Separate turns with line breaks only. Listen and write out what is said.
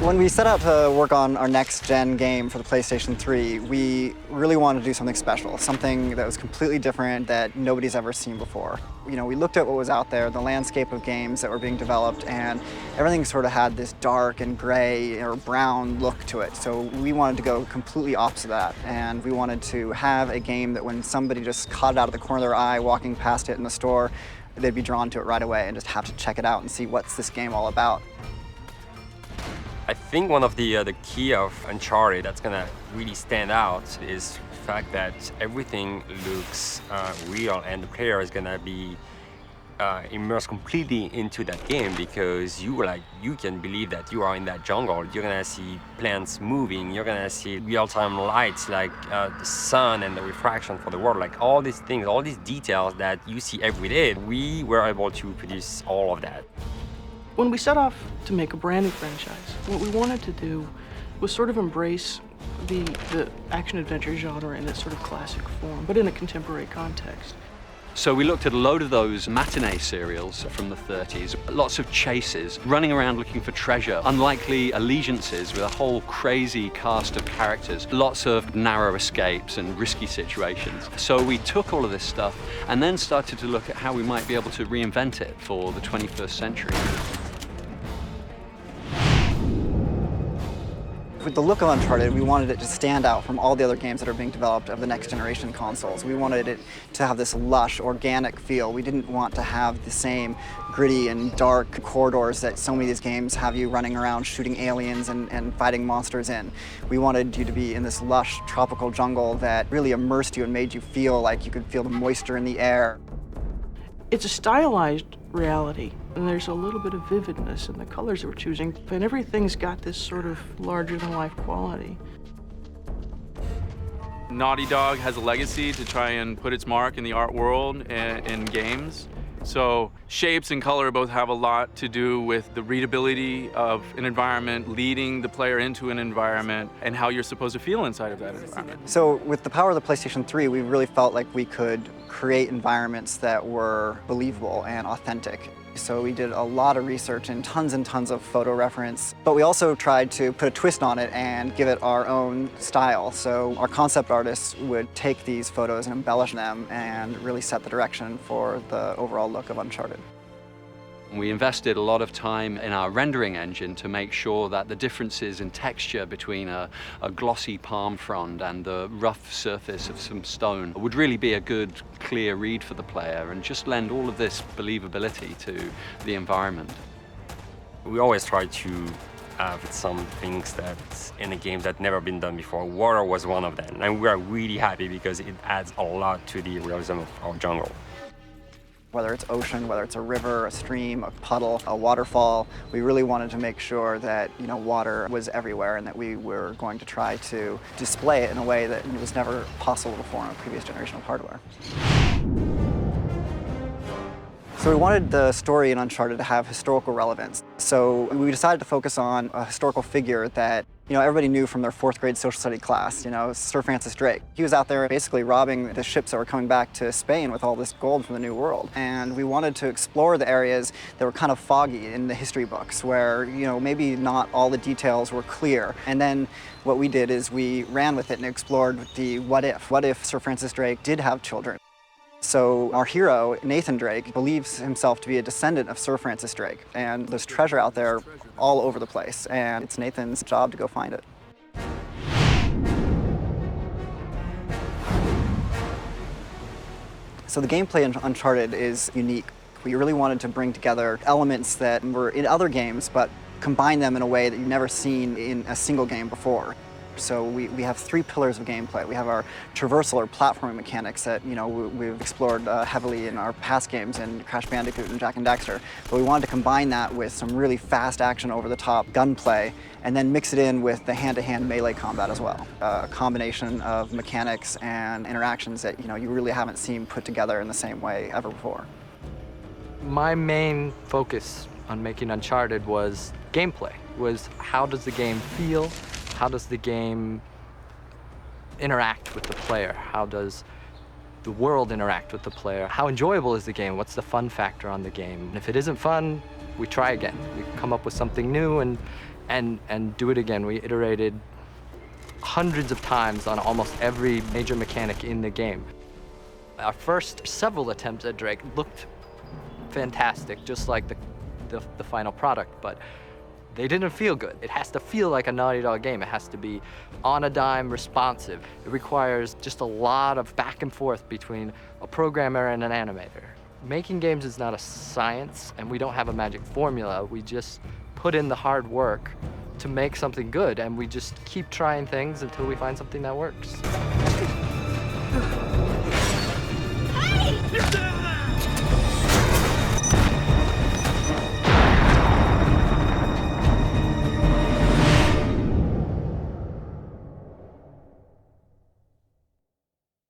When we set out to work on our next-gen game for the PlayStation 3, we really wanted to do something special, something that was completely different that nobody's ever seen before. You know, we looked at what was out there, the landscape of games that were being developed, and everything sort of had this dark and gray or brown look to it. So we wanted to go completely opposite that, and we wanted to have a game that when somebody just caught it out of the corner of their eye walking past it in the store, they'd be drawn to it right away and just have to check it out and see what's this game all about.
I think one of the key of Uncharted that's gonna really stand out is the fact that everything looks real, and the player is gonna be immersed completely into that game, because you can believe that you are in that jungle. You're gonna see plants moving, you're gonna see real-time lights like the sun and the refraction for the world, like all these things, all these details that you see every day. We were able to produce all of that.
When we set off to make a brand new franchise, what we wanted to do was sort of embrace the action-adventure genre in its sort of classic form, but in a contemporary context.
So we looked at a load of those matinee serials from the 30s, lots of chases, running around looking for treasure, unlikely allegiances with a whole crazy cast of characters, lots of narrow escapes and risky situations. So we took all of this stuff and then started to look at how we might be able to reinvent it for the 21st century.
With the look of Uncharted, we wanted it to stand out from all the other games that are being developed of the next generation consoles. We wanted it to have this lush, organic feel. We didn't want to have the same gritty and dark corridors that so many of these games have you running around shooting aliens and fighting monsters in. We wanted you to be in this lush, tropical jungle that really immersed you and made you feel like you could feel the moisture in the air.
It's a stylized reality, and there's a little bit of vividness in the colors that we're choosing, and everything's got this sort of larger-than-life quality.
Naughty Dog has a legacy to try and put its mark in the art world and in games. So shapes and color both have a lot to do with the readability of an environment, leading the player into an environment, and how you're supposed to feel inside of that environment.
So with the power of the PlayStation 3, we really felt like we could create environments that were believable and authentic. So we did a lot of research and tons of photo reference, but we also tried to put a twist on it and give it our own style. So our concept artists would take these photos and embellish them and really set the direction for the overall look of Uncharted.
We invested a lot of time in our rendering engine to make sure that the differences in texture between a glossy palm frond and the rough surface of some stone would really be a good, clear read for the player and just lend all of this believability to the environment.
We always try to have some things that's in a game that never been done before. Water was one of them, and we are really happy because it adds a lot to the realism of our jungle.
Whether it's ocean, whether it's a river, a stream, a puddle, a waterfall, we really wanted to make sure that, you know, water was everywhere and that we were going to try to display it in a way that was never possible before on a previous generation of hardware. So we wanted the story in Uncharted to have historical relevance. So we decided to focus on a historical figure that, you know, everybody knew from their 4th grade social study class, you know, Sir Francis Drake. He was out there basically robbing the ships that were coming back to Spain with all this gold from the New World. And we wanted to explore the areas that were kind of foggy in the history books where, you know, maybe not all the details were clear. And then what we did is we ran with it and explored the what if. What if Sir Francis Drake did have children? So our hero, Nathan Drake, believes himself to be a descendant of Sir Francis Drake. And there's treasure out there all over the place, and it's Nathan's job to go find it. So the gameplay in Uncharted is unique. We really wanted to bring together elements that were in other games, but combine them in a way that you've never seen in a single game before. So we have 3 pillars of gameplay. We have our traversal or platforming mechanics that, you know, we've explored heavily in our past games in Crash Bandicoot and Jak and Daxter. But we wanted to combine that with some really fast action over-the-top gunplay and then mix it in with the hand-to-hand melee combat as well. A combination of mechanics and interactions that, you know, you really haven't seen put together in the same way ever before.
My main focus on making Uncharted was gameplay, was how does the game feel? How does the game interact with the player? How does the world interact with the player? How enjoyable is the game? What's the fun factor on the game? And if it isn't fun, we try again. We come up with something new and and do it again. We iterated hundreds of times on almost every major mechanic in the game. Our first several attempts at Drake looked fantastic, just like the final product, but they didn't feel good. It has to feel like a Naughty Dog game. It has to be on a dime, responsive. It requires just a lot of back and forth between a programmer and an animator. Making games is not a science, and we don't have a magic formula. We just put in the hard work to make something good, and we just keep trying things until we find something that works.